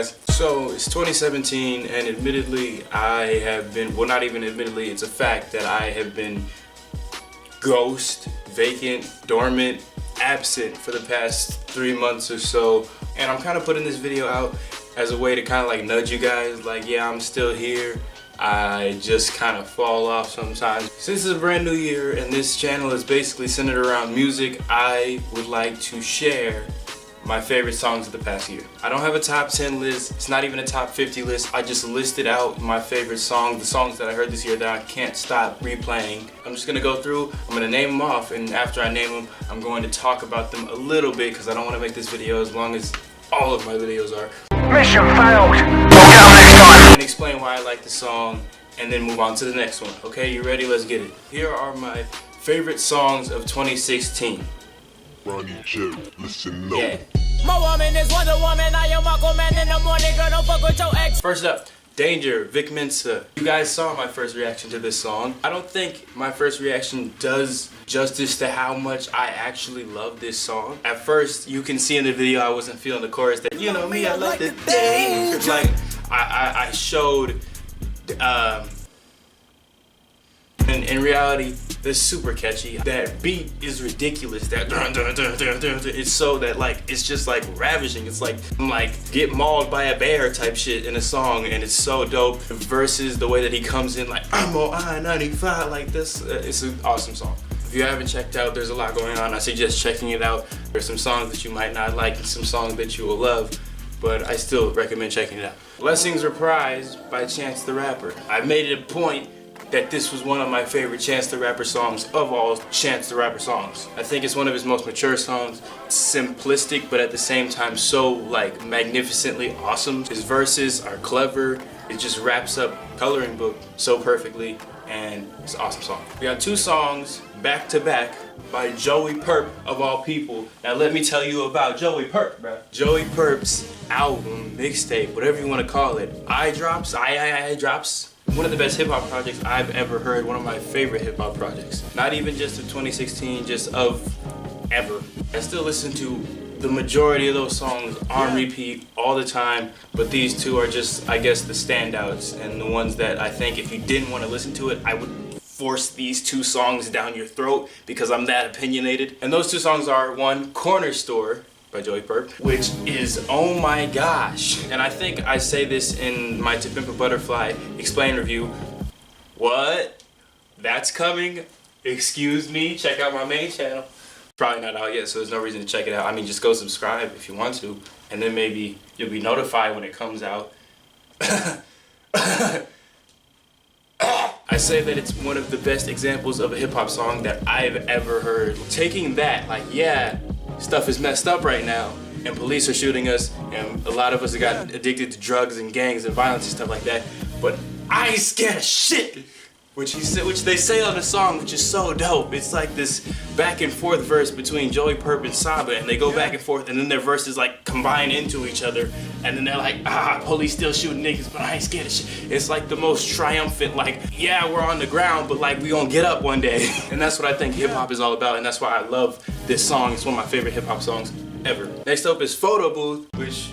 guys. So it's 2017 and admittedly I have been, well not even admittedly, it's a fact that I have been ghost, vacant, dormant, absent for the past 3 months or so. And I'm kind of putting this video out as a way to kind of like nudge you guys, like yeah, I'm still here. I just kind of fall off sometimes. Since it's a brand new year and this channel is basically centered around music, I would like to share my favorite songs of the past year. I don't have a top 10 list, it's not even a top 50 list. I just listed out my favorite songs, the songs that I heard this year that I can't stop replaying. I'm just gonna go through, I'm gonna name them off, and after I name them, I'm going to talk about them a little bit because I don't want to make this video as long as all of my videos are. Mission failed. We'll get them next time. And explain why I like the song and then move on to the next one. Okay, you ready? Let's get it. Here are my favorite songs of 2016. Ronnie J, listen up. Yeah. My woman is Wonder Woman. I am Aquaman in the morning. Girl, don't fuck with your ex. First up, Danger, Vic Mensa. You guys saw my first reaction to this song. I don't think my first reaction does justice to how much I actually love this song. At first, you can see in the video I wasn't feeling the chorus that, you know me, I like the danger. Like, I showed, in reality, they're super catchy. That beat is ridiculous. That dun, dun, dun, dun, dun, dun. It's so that like it's just like ravishing. It's like get mauled by a bear type shit in a song, and it's so dope. Versus the way that he comes in like I'm on I-95 like this. It's an awesome song. If you haven't checked out, there's a lot going on. I suggest checking it out. There's some songs that you might not like and some songs that you will love, but I still recommend checking it out. Blessings Reprise by Chance the Rapper. I made it a point that this was one of my favorite Chance the Rapper songs of all Chance the Rapper songs. I think it's one of his most mature songs. It's simplistic, but at the same time so like magnificently awesome. His verses are clever. It just wraps up Coloring Book so perfectly, and it's an awesome song. We got two songs back to back by Joey Purp of all people. Now let me tell you about Joey Purp, bro. Joey Purp's album, mixtape, whatever you want to call it, I Drops. One of the best hip hop projects I've ever heard, one of my favorite hip hop projects. Not even just of 2016, just of ever. I still listen to the majority of those songs on repeat all the time, but these two are just, I guess, the standouts and the ones that I think if you didn't want to listen to it, I would force these two songs down your throat because I'm that opinionated. And those two songs are one, Cornerstore by Joey Purp, which is, oh my gosh. And I think I say this in my To Pimp a Butterfly Explain review. What? That's coming? Excuse me? Check out my main channel. Probably not out yet, so there's no reason to check it out. I mean, just go subscribe if you want to, and then maybe you'll be notified when it comes out. I say that it's one of the best examples of a hip-hop song that I've ever heard. Taking that, like, yeah, stuff is messed up right now, and police are shooting us, and a lot of us have gotten addicted to drugs and gangs and violence and stuff like that, but I ain't scared of shit! Which they say on the song, which is so dope. It's like this back and forth verse between Joey Purp and Saba, and they go back and forth, and then their verses like combine into each other, and then they're like, police still shooting niggas, but I ain't scared of shit. It's like the most triumphant, like, yeah, we're on the ground, but like we gonna get up one day. And that's what I think hip hop is all about, and that's why I love this song. It's one of my favorite hip hop songs ever. Next up is Photobooth, which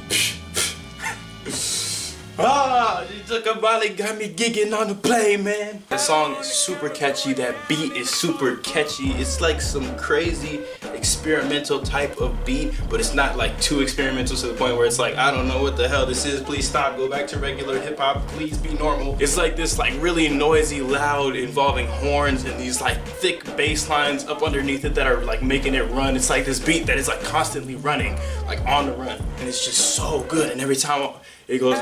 you took a volley, got me gigging on the plane, man. That song is super catchy, that beat is super catchy. It's like some crazy experimental type of beat, but it's not like too experimental to the point where it's like, I don't know what the hell this is, please stop, go back to regular hip hop, please be normal. It's like this like really noisy, loud, involving horns and these like thick bass lines up underneath it that are like making it run. It's like this beat that is like constantly running, like on the run. And it's just so good, and every time it goes,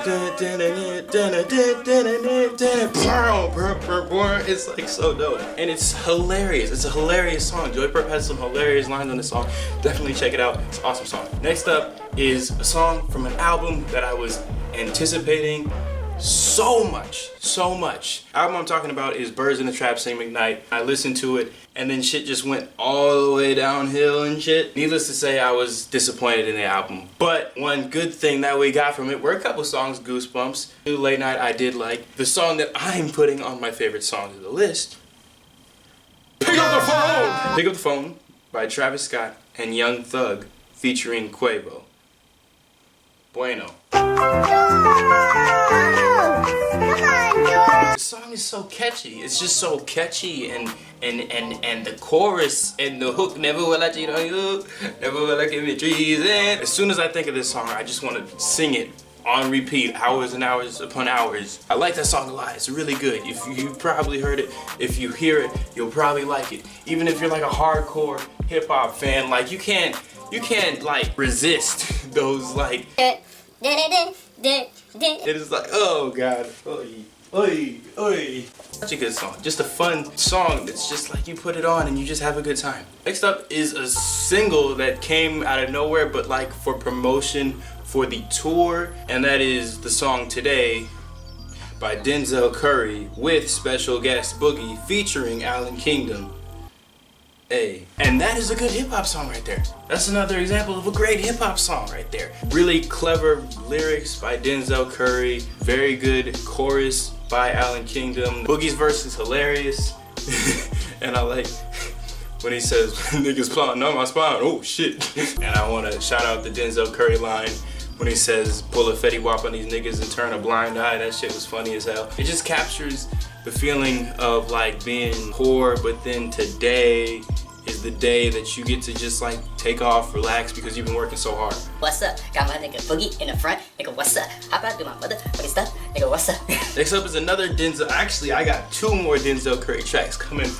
it's like so dope. And it's hilarious. It's a hilarious song. Joey Purp has some hilarious lines on this song. Definitely check it out. It's an awesome song. Next up is a song from an album that I was anticipating so much. Album I'm talking about is Birds in the Trap Sing McKnight. I listened to it and then shit just went all the way downhill and shit. Needless to say, I was disappointed in the album. But one good thing that we got from it were a couple songs, Goosebumps. New Late Night I did like. The song that I'm putting on my favorite songs of the list, Pick Up the Phone! Pick Up the Phone by Travis Scott and Young Thug featuring Quavo. Bueno. The song is so catchy. It's just so catchy, and the chorus and the hook, never will I cheat on you, never will I give you treason. As soon as I think of this song, I just want to sing it on repeat, hours and hours upon hours. I like that song a lot. It's really good. If you probably heard it, if you hear it, you'll probably like it. Even if you're like a hardcore hip hop fan, like you can't like resist those like. It is like, oh god, oi. Such a good song. Just a fun song that's just like you put it on and you just have a good time. Next up is a single that came out of nowhere, but like for promotion for the tour, and that is the song Today by Denzel Curry with special guest Boogie featuring Alan Kingdom. Hey, and that is a good hip-hop song right there. That's another example of a great hip-hop song right there. Really clever lyrics by Denzel Curry, very good chorus by Alan Kingdom. Boogie's verse is hilarious. And I like when he says, niggas plotting on my spine, oh shit. And I wanna shout out the Denzel Curry line when he says, pull a Fetty Wap on these niggas and turn a blind eye. That shit was funny as hell. It just captures the feeling of like being poor, but then today is the day that you get to just like take off, relax, because you've been working so hard. What's up? Got my nigga Boogie in the front. Nigga, what's up? How about do my motherfucking stuff? Nigga, what's up? Next up is another Denzel. Actually, I got 2 more Denzel Curry tracks coming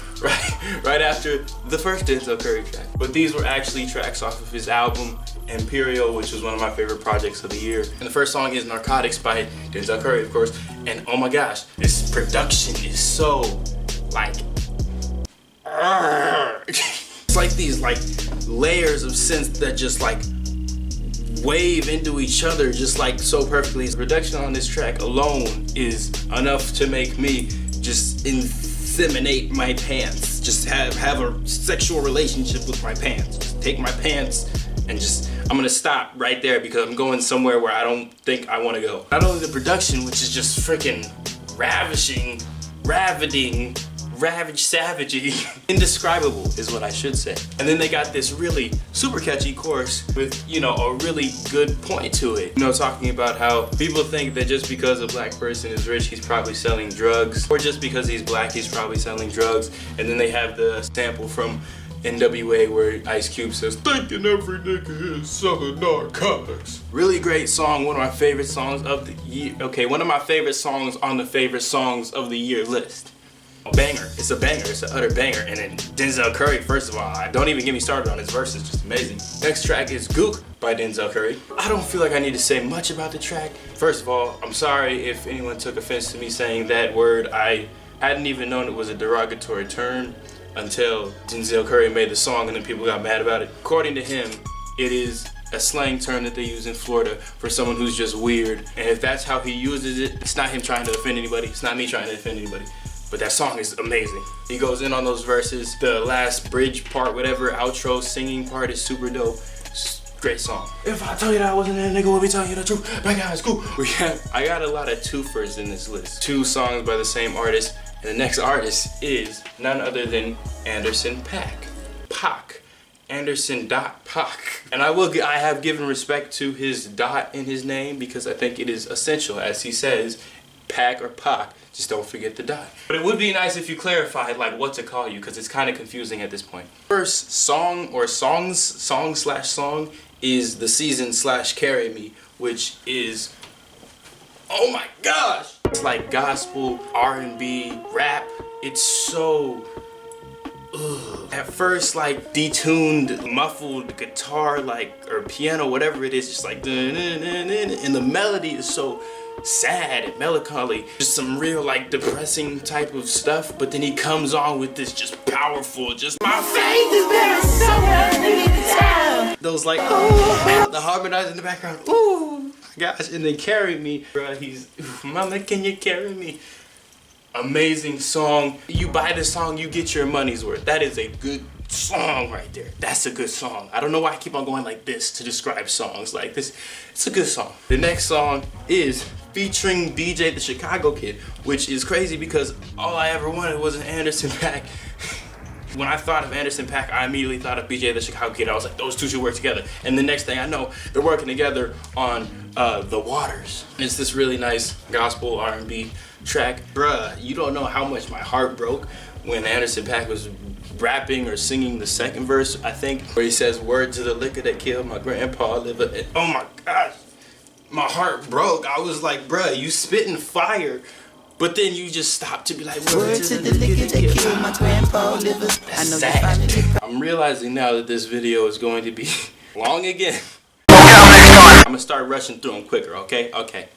right after the first Denzel Curry track. But these were actually tracks off of his album Imperial, which was one of my favorite projects of the year. And the first song is Narcotics by Denzel Curry, of course. And oh my gosh, this production is so like it's like these like layers of synth that just like wave into each other just like so perfectly. The production on this track alone is enough to make me just inseminate my pants. Just have a sexual relationship with my pants. Just take my pants and just, I'm gonna stop right there because I'm going somewhere where I don't think I wanna go. Not only the production, which is just freaking ravishing, ravaging, indescribable is what I should say. And then they got this really super catchy chorus with, you know, a really good point to it. You know, talking about how people think that just because a black person is rich, he's probably selling drugs, or just because he's black, he's probably selling drugs. And then they have the sample from NWA where Ice Cube says, thinking every nigga is selling narcotics. Really great song, one of my favorite songs of the year. Okay, one of my favorite songs on the favorite songs of the year list. Banger. It's a banger. It's an utter banger. And then Denzel Curry, first of all, don't even get me started on his verse. It's just amazing. Next track is Gook by Denzel Curry. I don't feel like I need to say much about the track. First of all, I'm sorry if anyone took offense to me saying that word. I hadn't even known it was a derogatory term until Denzel Curry made the song and then people got mad about it. According to him, it is a slang term that they use in Florida for someone who's just weird. And if that's how he uses it, it's not him trying to offend anybody. It's not me trying to offend anybody. But that song is amazing. He goes in on those verses. The last bridge part, whatever, outro singing part is super dope. Great song. If I tell you that I wasn't there, nigga, will be telling you the truth. Back out of school. I got a lot of twofers in this list. 2 songs by the same artist. And the next artist is none other than Anderson Paak. Paak. Anderson Paak. And I have given respect to his dot in his name because I think it is essential. As he says, Paak or Paak. Just don't forget the dot. But it would be nice if you clarified like what to call you, because it's kind of confusing at this point. First song or song is The Season / Carry Me, which is, oh my gosh! It's like gospel, R&B, rap. It's so, at first like detuned, muffled guitar, like, or piano, whatever it is, just like, and the melody is so sad and melancholy, just some real like depressing type of stuff, but then he comes on with this just powerful, just my faith is there somewhere in the town. Those like, oh, the harmonizing in the background, ooh, gosh, and then Carry Me, bruh, he's, mama, can you carry me? Amazing song. You buy the song, you get your money's worth. That is a good song right there. That's a good song. I don't know why I keep on going like this to describe songs like this. It's a good song. The next song is featuring DJ the Chicago Kid, which is crazy because all I ever wanted was an Anderson Paak When I thought of Anderson .Paak, I immediately thought of BJ the Chicago Kid. I was like, those two should work together. And the next thing I know, they're working together on The Waters. It's this really nice gospel R&B track. Bruh, you don't know how much my heart broke when Anderson .Paak was rapping or singing the second verse, I think, where he says, "Word to the liquor that killed my grandpa, liver." And, oh my gosh, my heart broke. I was like, bruh, you spitting fire. But then you just stop to be like, "Word to the liquor that killed my grandpa, liver." That's sad. I'm realizing now that this video is going to be long again. I'm gonna start rushing through them quicker, okay? Okay.